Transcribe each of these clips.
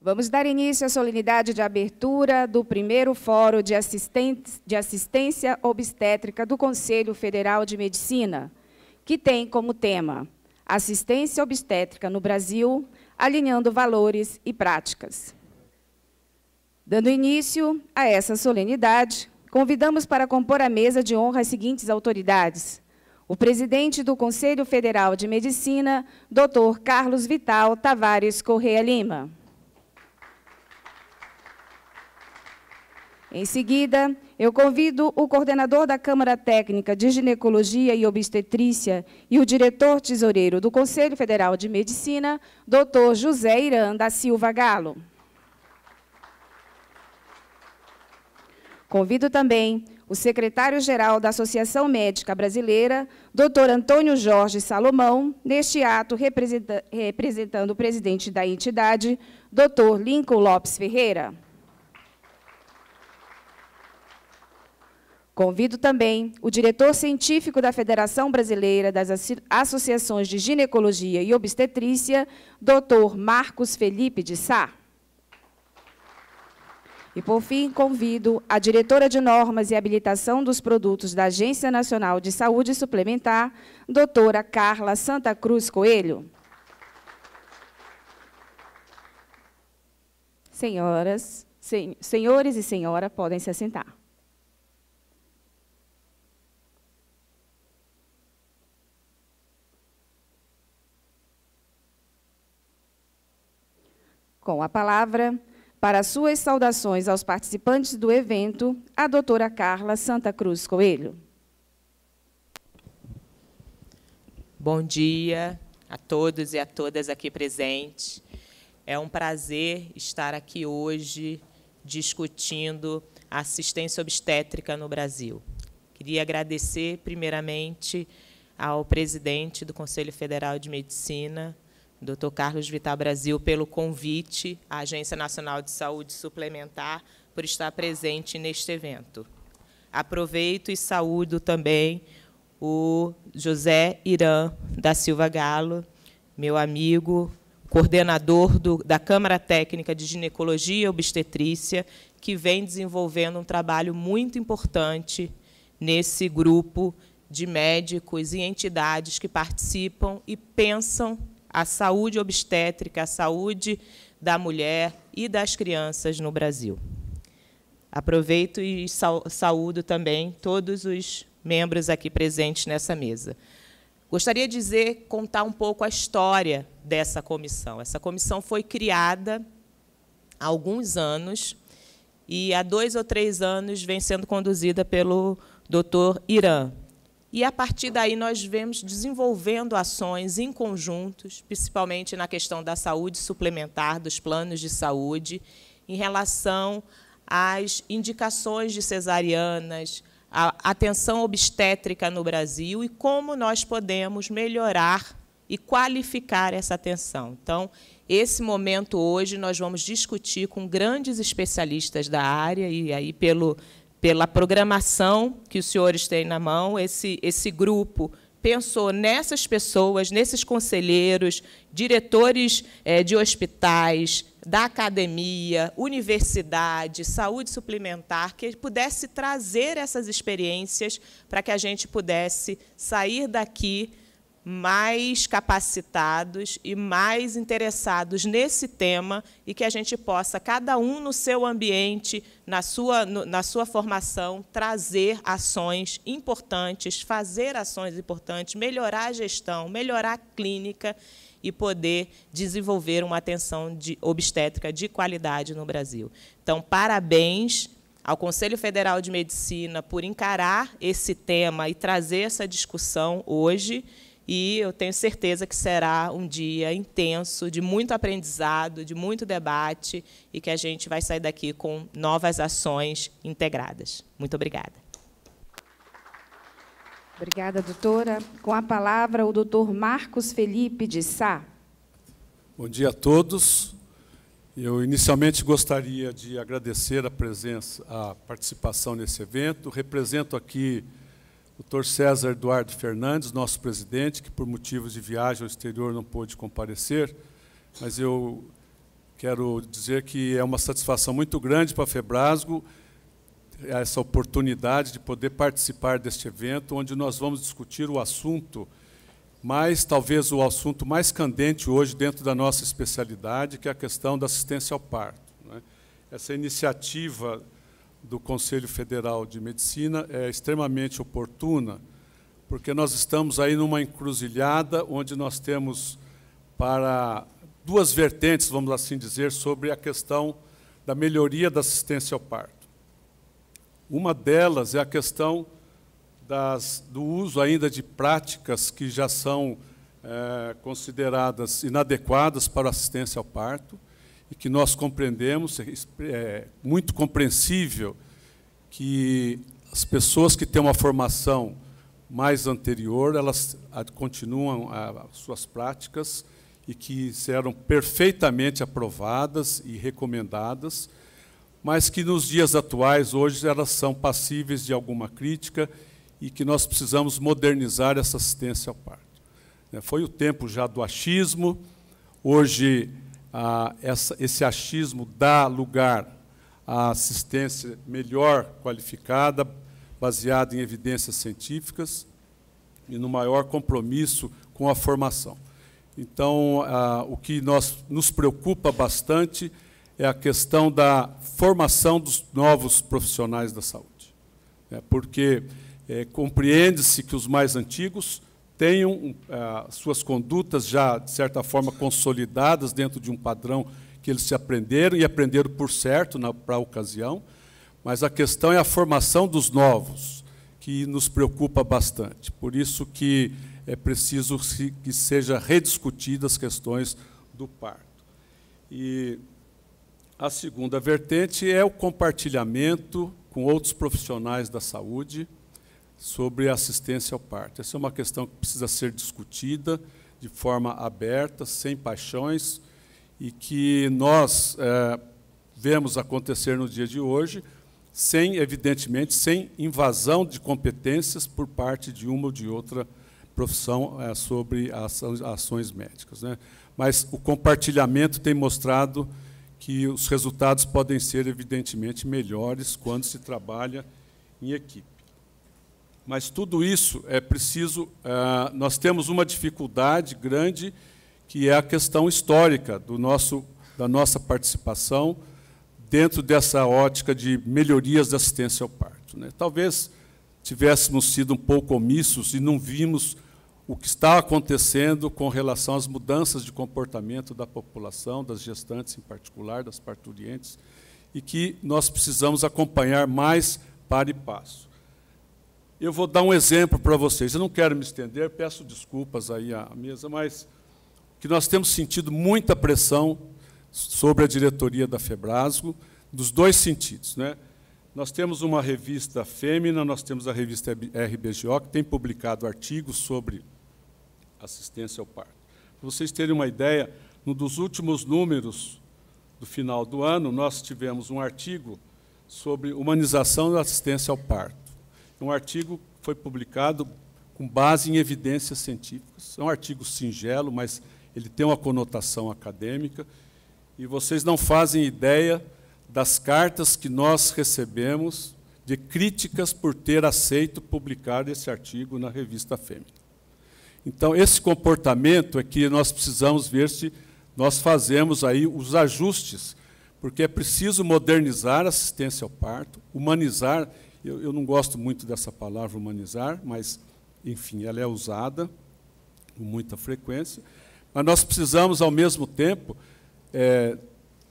Vamos dar início à solenidade de abertura do primeiro Fórum de Assistência Obstétrica do Conselho Federal de Medicina, que tem como tema Assistência Obstétrica no Brasil, alinhando valores e práticas. Dando início a essa solenidade, convidamos para compor a mesa de honra as seguintes autoridades: o presidente do Conselho Federal de Medicina, Dr. Carlos Vital Tavares Correia Lima. Em seguida, eu convido o coordenador da Câmara Técnica de Ginecologia e Obstetrícia e o diretor-tesoureiro do Conselho Federal de Medicina, Dr. José Irã da Silva Galo. Convido também o secretário-geral da Associação Médica Brasileira, Dr. Antônio Jorge Salomão, neste ato representando o presidente da entidade, Dr. Lincoln Lopes Ferreira. Convido também o diretor científico da Federação Brasileira das Associações de Ginecologia e Obstetrícia, Dr. Marcos Felipe de Sá. E, por fim, convido a diretora de Normas e Habilitação dos Produtos da Agência Nacional de Saúde Suplementar, doutora Carla Santa Cruz Coelho. Senhores e senhora, podem se assentar. Com a palavra, para suas saudações aos participantes do evento, a doutora Carla Santa Cruz Coelho. Bom dia a todos e a todas aqui presentes. É um prazer estar aqui hoje discutindo a assistência obstétrica no Brasil. Queria agradecer, primeiramente, ao presidente do Conselho Federal de Medicina, Dr. Carlos Vital Brasil, pelo convite à Agência Nacional de Saúde Suplementar por estar presente neste evento. Aproveito e saúdo também o José Irã da Silva Galo, meu amigo, coordenador da Câmara Técnica de Ginecologia e Obstetrícia, que vem desenvolvendo um trabalho muito importante nesse grupo de médicos e entidades que participam e pensam a saúde obstétrica, a saúde da mulher e das crianças no Brasil. Aproveito e saúdo também todos os membros aqui presentes nessa mesa. Gostaria de contar um pouco a história dessa comissão. Essa comissão foi criada há alguns anos e há 2 ou 3 anos vem sendo conduzida pelo Dr. Irã. E, a partir daí, nós vemos desenvolvendo ações em conjuntos, principalmente na questão da saúde suplementar, dos planos de saúde, em relação às indicações de cesarianas, a atenção obstétrica no Brasil e como nós podemos melhorar e qualificar essa atenção. Então, esse momento hoje nós vamos discutir com grandes especialistas da área e aí pela programação que os senhores têm na mão, esse grupo pensou nessas pessoas, nesses conselheiros, diretores de hospitais, da academia, universidade, saúde suplementar, que pudesse trazer essas experiências para que a gente pudesse sair daqui mais capacitados e mais interessados nesse tema e que a gente possa, cada um no seu ambiente, na sua formação, trazer ações importantes, fazer ações importantes, melhorar a gestão, melhorar a clínica e poder desenvolver uma atenção obstétrica de qualidade no Brasil. Então, parabéns ao Conselho Federal de Medicina por encarar esse tema e trazer essa discussão hoje. E eu tenho certeza que será um dia intenso, de muito aprendizado, de muito debate, e que a gente vai sair daqui com novas ações integradas. Muito obrigada. Obrigada, doutora. Com a palavra, o doutor Marcos Felipe de Sá. Bom dia a todos. Eu, inicialmente, gostaria de agradecer a participação nesse evento. Represento aqui o Dr. César Eduardo Fernandes, nosso presidente, que por motivos de viagem ao exterior não pôde comparecer, mas eu quero dizer que é uma satisfação muito grande para a Febrasgo essa oportunidade de poder participar deste evento, onde nós vamos discutir o assunto talvez o assunto mais candente hoje dentro da nossa especialidade, que é a questão da assistência ao parto, né? Essa iniciativa do Conselho Federal de Medicina é extremamente oportuna, porque nós estamos aí numa encruzilhada onde nós temos para duas vertentes, vamos assim dizer, sobre a questão da melhoria da assistência ao parto. Uma delas é a questão do uso ainda de práticas que já são consideradas inadequadas para a assistência ao parto e que nós compreendemos, é muito compreensível que as pessoas que têm uma formação mais anterior, elas continuam as suas práticas e que serão perfeitamente aprovadas e recomendadas, mas que nos dias atuais, hoje, elas são passíveis de alguma crítica e que nós precisamos modernizar essa assistência ao parto. Foi o tempo já do achismo, hoje esse achismo dá lugar à assistência melhor qualificada, baseada em evidências científicas e no maior compromisso com a formação. Então, o que nos preocupa bastante é a questão da formação dos novos profissionais da saúde. Porque compreende-se que os mais antigos tenham suas condutas já, de certa forma, consolidadas dentro de um padrão que eles se aprenderam, e aprenderam por certo para a ocasião, mas a questão é a formação dos novos, que nos preocupa bastante. Por isso que é preciso que seja rediscutidas as questões do parto. E a segunda vertente é o compartilhamento com outros profissionais da saúde sobre a assistência ao parto. Essa é uma questão que precisa ser discutida de forma aberta, sem paixões, e que nós vemos acontecer no dia de hoje, evidentemente, sem invasão de competências por parte de uma ou de outra profissão sobre as ações médicas, né? Mas o compartilhamento tem mostrado que os resultados podem ser, evidentemente, melhores quando se trabalha em equipe. Mas tudo isso é preciso... nós temos uma dificuldade grande, que é a questão histórica da nossa participação dentro dessa ótica de melhorias da assistência ao parto, né? Talvez tivéssemos sido um pouco omissos e não vimos o que está acontecendo com relação às mudanças de comportamento da população, das gestantes em particular, das parturientes, e que nós precisamos acompanhar mais para e passo. Eu vou dar um exemplo para vocês. Eu não quero me estender, peço desculpas aí à mesa, mas que nós temos sentido muita pressão sobre a diretoria da Febrasgo, dos dois sentidos, né? Nós temos uma revista Fêmina, nós temos a revista RBGO, que tem publicado artigos sobre assistência ao parto. Para vocês terem uma ideia, num dos últimos números do final do ano, nós tivemos um artigo sobre humanização da assistência ao parto. Um artigo que foi publicado com base em evidências científicas. É um artigo singelo, mas ele tem uma conotação acadêmica, e vocês não fazem ideia das cartas que nós recebemos de críticas por ter aceito publicar esse artigo na revista Fêmina. Então, esse comportamento é que nós precisamos ver se nós fazemos aí os ajustes, porque é preciso modernizar a assistência ao parto, humanizar. Eu não gosto muito dessa palavra humanizar, mas, enfim, ela é usada com muita frequência, mas nós precisamos, ao mesmo tempo,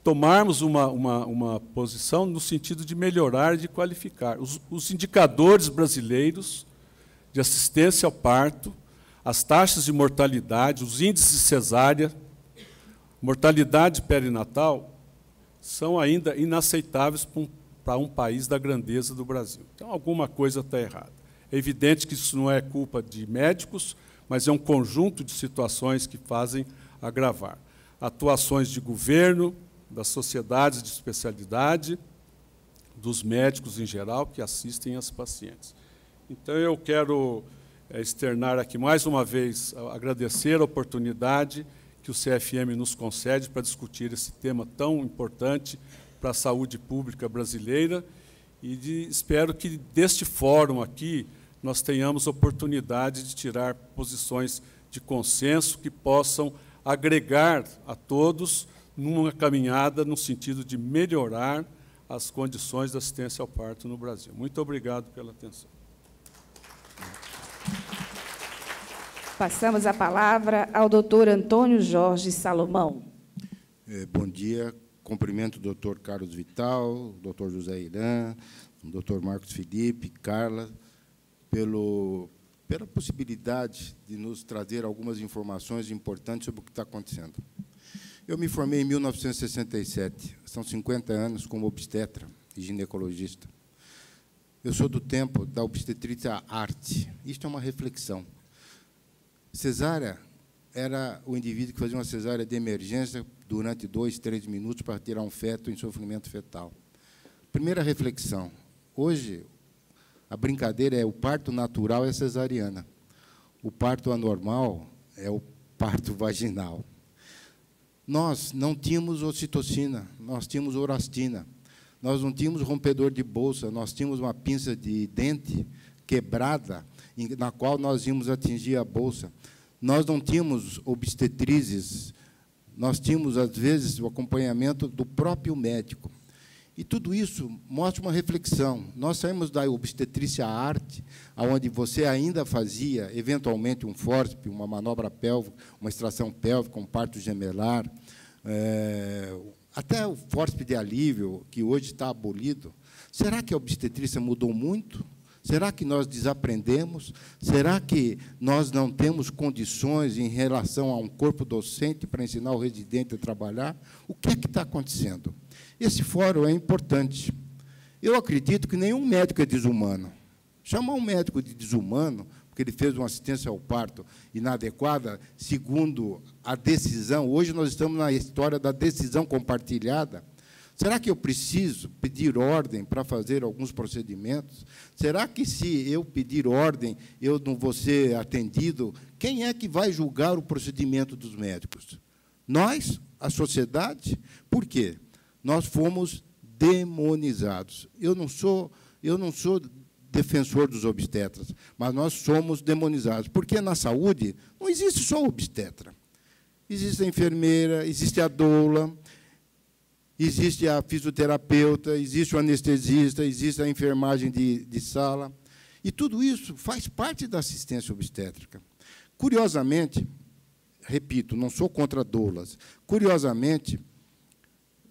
tomarmos uma posição no sentido de melhorar e de qualificar. Os indicadores brasileiros de assistência ao parto, as taxas de mortalidade, os índices de cesárea, mortalidade perinatal, são ainda inaceitáveis para um país da grandeza do Brasil. Então, alguma coisa está errada. É evidente que isso não é culpa de médicos, mas é um conjunto de situações que fazem agravar. Atuações de governo, das sociedades de especialidade, dos médicos em geral que assistem as pacientes. Então, eu quero externar aqui mais uma vez, agradecer a oportunidade que que o CFM nos concede para discutir esse tema tão importante para a saúde pública brasileira e espero que deste fórum aqui nós tenhamos oportunidade de tirar posições de consenso que possam agregar a todos numa caminhada no sentido de melhorar as condições da assistência ao parto no Brasil. Muito obrigado pela atenção. Passamos a palavra ao doutor Antônio Jorge Salomão. Bom dia. Cumprimento o doutor Carlos Vital, o doutor José Irã, o doutor Marcos Felipe, Carla, pela possibilidade de nos trazer algumas informações importantes sobre o que está acontecendo. Eu me formei em 1967, são 50 anos como obstetra e ginecologista. Eu sou do tempo da obstetrícia arte. Isto é uma reflexão. Cesárea era o indivíduo que fazia uma cesárea de emergência durante 2, 3 minutos para tirar um feto em sofrimento fetal. Primeira reflexão. Hoje, a brincadeira é o parto natural é cesariana. O parto anormal é o parto vaginal. Nós não tínhamos ocitocina, nós tínhamos orastina. Nós não tínhamos rompedor de bolsa, nós tínhamos uma pinça de dente quebrada, na qual nós íamos atingir a bolsa. Nós não tínhamos obstetrizes, nós tínhamos, às vezes, o acompanhamento do próprio médico. E tudo isso mostra uma reflexão. Nós saímos da obstetrícia arte, onde você ainda fazia, eventualmente, um fórceps, uma manobra pélvica, uma extração pélvica, um parto gemelar, até o fórceps de alívio, que hoje está abolido. Será que a obstetrícia mudou muito? Será que nós desaprendemos? Será que nós não temos condições em relação a um corpo docente para ensinar o residente a trabalhar? O que é que está acontecendo? Esse fórum é importante. Eu acredito que nenhum médico é desumano. Chamar um médico de desumano, porque ele fez uma assistência ao parto inadequada, segundo a decisão, hoje nós estamos na história da decisão compartilhada. Será que eu preciso pedir ordem para fazer alguns procedimentos? Será que, se eu pedir ordem, eu não vou ser atendido? Quem é que vai julgar o procedimento dos médicos? Nós, a sociedade? Por quê? Nós fomos demonizados. Eu não sou defensor dos obstetras, mas nós somos demonizados, porque na saúde não existe só o obstetra. Existe a enfermeira, existe a doula, existe a fisioterapeuta, existe o anestesista, existe a enfermagem de sala. E tudo isso faz parte da assistência obstétrica. Curiosamente, repito, não sou contra doulas, curiosamente,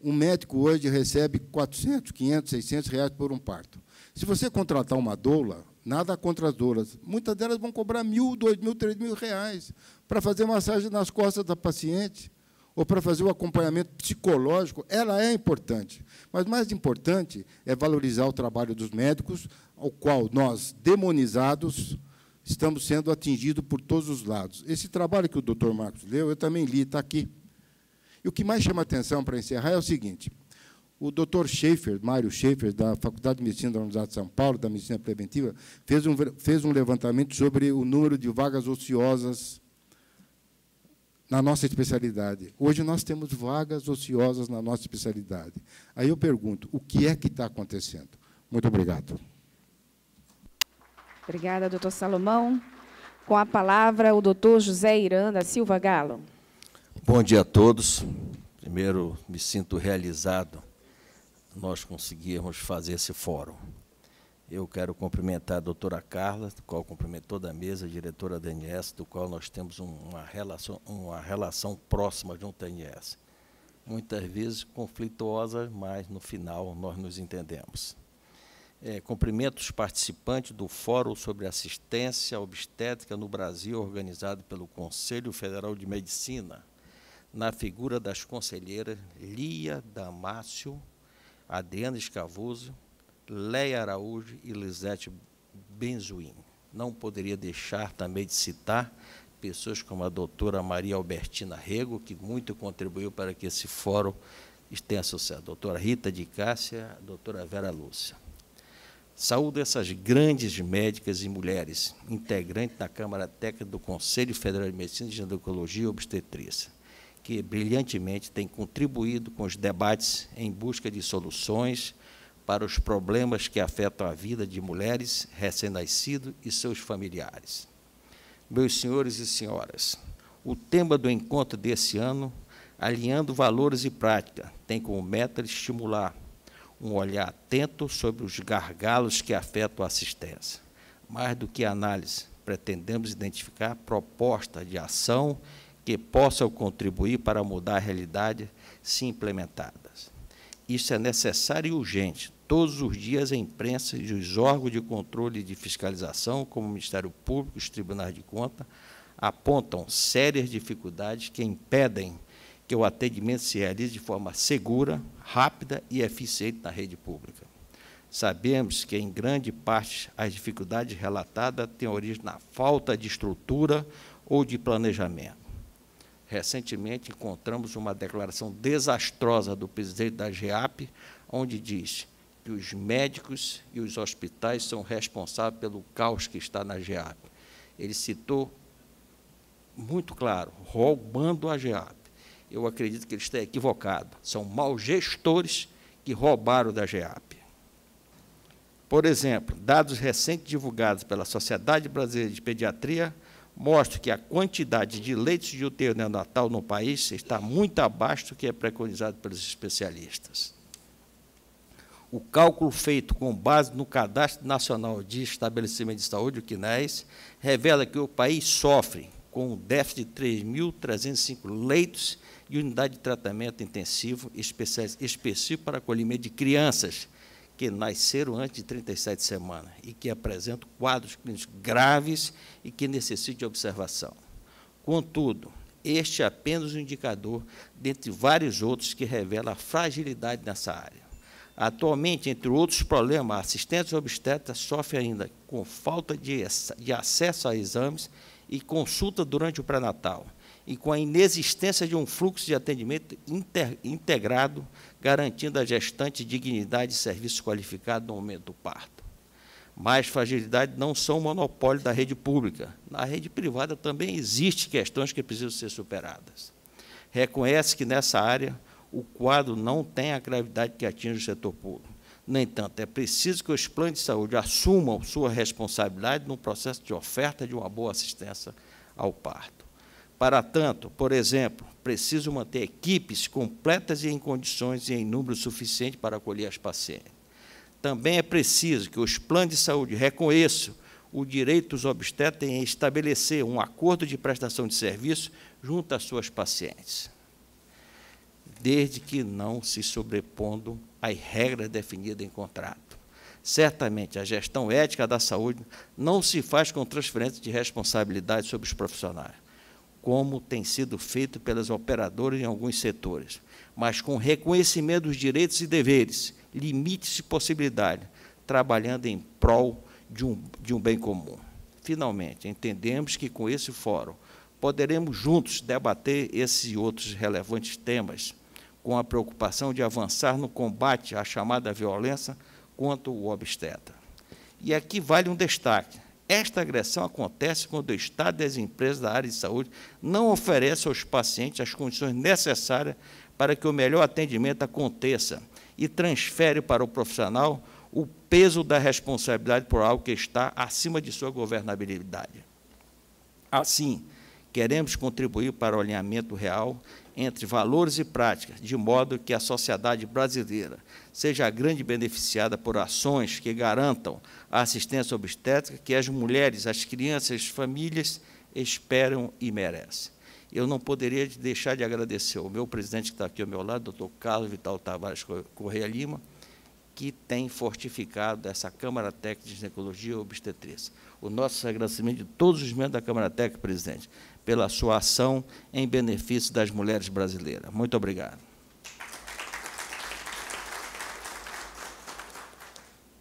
um médico hoje recebe 400, 500, 600 reais por um parto. Se você contratar uma doula, nada contra as doulas, muitas delas vão cobrar 1.000, 2.000, 3.000 reais para fazer massagem nas costas da paciente, ou para fazer o acompanhamento psicológico. Ela é importante, mas mais importante é valorizar o trabalho dos médicos, ao qual nós, demonizados, estamos sendo atingidos por todos os lados. Esse trabalho que o doutor Marcos leu, eu também li, está aqui. E o que mais chama atenção, para encerrar, é o seguinte: o doutor Schaefer, Mário Schaefer, da Faculdade de Medicina da Universidade de São Paulo, da Medicina Preventiva, fez um levantamento sobre o número de vagas ociosas na nossa especialidade. Hoje nós temos vagas ociosas na nossa especialidade. Aí eu pergunto, o que é que está acontecendo? Muito obrigado. Obrigada, doutor Salomão. Com a palavra, o doutor José Irã da Silva Galo. Bom dia a todos. Primeiro, me sinto realizado nós conseguirmos fazer esse fórum. Eu quero cumprimentar a doutora Carla, do qual cumprimento toda a mesa, a diretora da ANS, do qual nós temos uma relação próxima junto à ANS. Muitas vezes conflituosa, mas, no final, nós nos entendemos. Cumprimento os participantes do Fórum sobre Assistência Obstétrica no Brasil, organizado pelo Conselho Federal de Medicina, na figura das conselheiras Lia Damácio, Adriana Escavuzzo, Leia Araújo e Lisete Benzuim. Não poderia deixar também de citar pessoas como a doutora Maria Albertina Rego, que muito contribuiu para que esse fórum tenha sucesso. A doutora Rita de Cássia, a doutora Vera Lúcia. Saúdo essas grandes médicas e mulheres, integrantes da Câmara Técnica do Conselho Federal de Medicina, Ginecologia e Obstetrícia, que brilhantemente tem contribuído com os debates em busca de soluções para os problemas que afetam a vida de mulheres, recém-nascidos e seus familiares. Meus senhores e senhoras, o tema do encontro desse ano, alinhando valores e prática, tem como meta estimular um olhar atento sobre os gargalos que afetam a assistência. Mais do que análise, pretendemos identificar propostas de ação que possam contribuir para mudar a realidade, se implementadas. Isso é necessário e urgente. Todos os dias a imprensa e os órgãos de controle e de fiscalização, como o Ministério Público e os tribunais de contas, apontam sérias dificuldades que impedem que o atendimento se realize de forma segura, rápida e eficiente na rede pública. Sabemos que, em grande parte, as dificuldades relatadas têm origem na falta de estrutura ou de planejamento. Recentemente, encontramos uma declaração desastrosa do presidente da GEAP, onde diz que os médicos e os hospitais são responsáveis pelo caos que está na GEAP. Ele citou muito claro, roubando a GEAP. Eu acredito que ele está equivocado. São maus gestores que roubaram da GEAP. Por exemplo, dados recentes divulgados pela Sociedade Brasileira de Pediatria mostram que a quantidade de leitos de UTI neonatal no país está muito abaixo do que é preconizado pelos especialistas. O cálculo feito com base no Cadastro Nacional de Estabelecimento de Saúde, o CNES, revela que o país sofre com um déficit de 3.305 leitos de unidade de tratamento intensivo específico para acolhimento de crianças que nasceram antes de 37 semanas e que apresentam quadros clínicos graves e que necessitam de observação. Contudo, este é apenas um indicador, dentre vários outros, que revela a fragilidade nessa área. Atualmente, entre outros problemas, a assistência obstétrica sofre ainda com falta de acesso a exames e consulta durante o pré-natal, e com a inexistência de um fluxo de atendimento integrado, garantindo à gestante dignidade e serviço qualificado no momento do parto. Mas fragilidades não são monopólio da rede pública. Na rede privada também existem questões que precisam ser superadas. Reconhece que, nessa área, o quadro não tem a gravidade que atinge o setor público. No entanto, é preciso que os planos de saúde assumam sua responsabilidade no processo de oferta de uma boa assistência ao parto. Para tanto, por exemplo, preciso manter equipes completas e em condições e em número suficiente para acolher as pacientes. Também é preciso que os planos de saúde reconheçam o direito dos obstetras em estabelecer um acordo de prestação de serviço junto às suas pacientes, desde que não se sobrepondo às regras definidas em contrato. Certamente, a gestão ética da saúde não se faz com transferência de responsabilidade sobre os profissionais, como tem sido feito pelas operadoras em alguns setores, mas com reconhecimento dos direitos e deveres, limites e possibilidades, trabalhando em prol de um bem comum. Finalmente, entendemos que, com esse fórum, poderemos juntos debater esses e outros relevantes temas, com a preocupação de avançar no combate à chamada violência contra o obstetra. E aqui vale um destaque. Esta agressão acontece quando o Estado e as empresas da área de saúde não oferecem aos pacientes as condições necessárias para que o melhor atendimento aconteça e transfere para o profissional o peso da responsabilidade por algo que está acima de sua governabilidade. Assim, queremos contribuir para o alinhamento real entre valores e práticas, de modo que a sociedade brasileira seja a grande beneficiada por ações que garantam a assistência obstétrica que as mulheres, as crianças e as famílias esperam e merecem. Eu não poderia deixar de agradecer ao meu presidente que está aqui ao meu lado, doutor Carlos Vital Tavares Correia Lima, que tem fortificado essa Câmara Técnica de Ginecologia e Obstetrícia. O nosso agradecimento de todos os membros da Câmara Técnica, presidente, pela sua ação em benefício das mulheres brasileiras. Muito obrigado.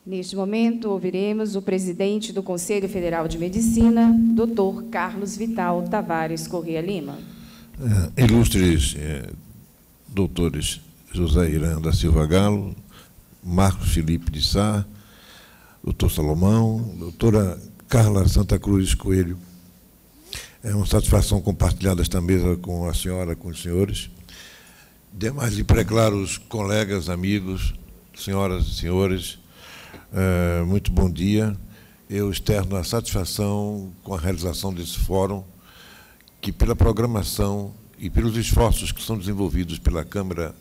Neste momento, ouviremos o presidente do Conselho Federal de Medicina, doutor Carlos Vital Tavares Correia Lima. Ilustres doutores José Irã da Silva Galo, Marcos Felipe de Sá, doutor Salomão, doutora Carla Santa Cruz Coelho. É uma satisfação compartilhar esta mesa com a senhora, com os senhores. Demais lhe preclaros colegas, amigos, senhoras e senhores, muito bom dia. Eu externo a satisfação com a realização desse fórum, que pela programação e pelos esforços que são desenvolvidos pela Câmara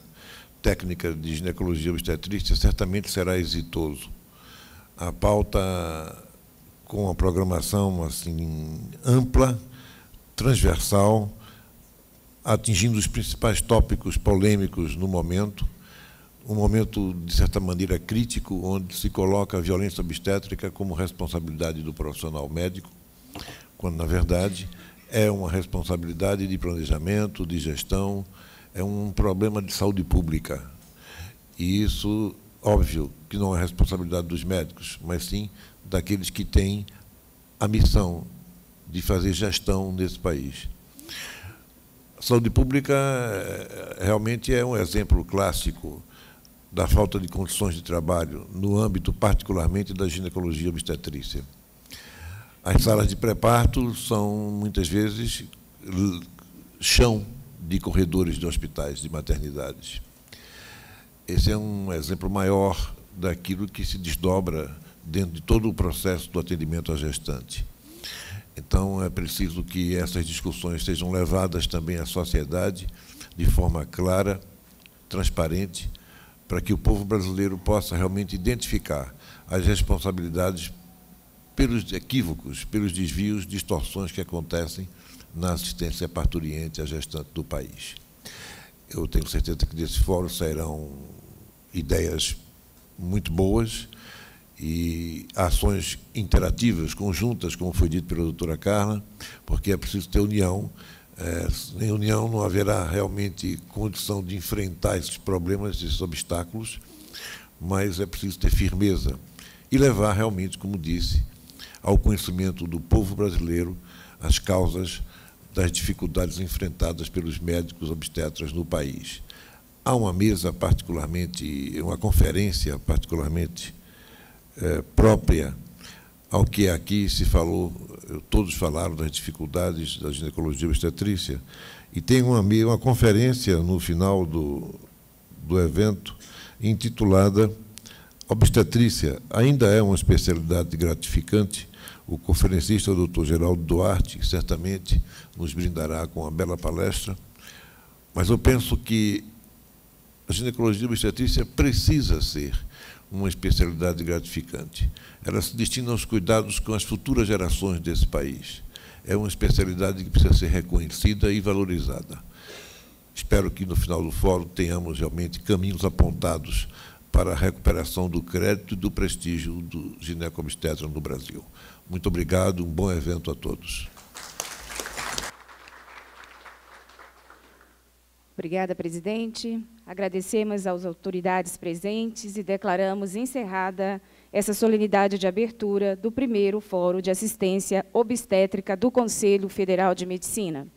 Técnica de Ginecologia e Obstetrícia, certamente será exitoso. A pauta, com a programação assim, ampla, transversal, atingindo os principais tópicos polêmicos no momento, um momento, de certa maneira, crítico, onde se coloca a violência obstétrica como responsabilidade do profissional médico, quando, na verdade, é uma responsabilidade de planejamento, de gestão, é um problema de saúde pública. E isso, óbvio, que não é responsabilidade dos médicos, mas sim daqueles que têm a missão de fazer gestão nesse país. A saúde pública realmente é um exemplo clássico da falta de condições de trabalho, no âmbito particularmente da ginecologia e obstetrícia. As salas de pré-parto são, muitas vezes, chão de corredores de hospitais, de maternidades. Esse é um exemplo maior daquilo que se desdobra dentro de todo o processo do atendimento à gestante. Então, é preciso que essas discussões sejam levadas também à sociedade de forma clara, transparente, para que o povo brasileiro possa realmente identificar as responsabilidades pelos equívocos, pelos desvios, distorções que acontecem na assistência parturiente à gestante do país. Eu tenho certeza que desse fórum sairão ideias muito boas e ações interativas, conjuntas, como foi dito pela doutora Carla, porque é preciso ter união. Sem união não haverá realmente condição de enfrentar esses problemas, esses obstáculos, mas é preciso ter firmeza e levar realmente, como disse, ao conhecimento do povo brasileiro as causas das dificuldades enfrentadas pelos médicos obstetras no país. Há uma mesa particularmente, uma conferência particularmente própria ao que aqui se falou, todos falaram das dificuldades da ginecologia e obstetrícia, e tem uma conferência no final do evento intitulada Obstetrícia ainda é uma especialidade gratificante. O conferencista, o Dr. Geraldo Duarte, certamente nos brindará com uma bela palestra, mas eu penso que a ginecologia e obstetrícia precisa ser uma especialidade gratificante. Ela se destina aos cuidados com as futuras gerações desse país. É uma especialidade que precisa ser reconhecida e valorizada. Espero que, no final do fórum, tenhamos realmente caminhos apontados para a recuperação do crédito e do prestígio do gineco-obstetra no Brasil. Muito obrigado, um bom evento a todos. Obrigada, presidente. Agradecemos às autoridades presentes e declaramos encerrada essa solenidade de abertura do primeiro Fórum de Assistência Obstétrica do Conselho Federal de Medicina.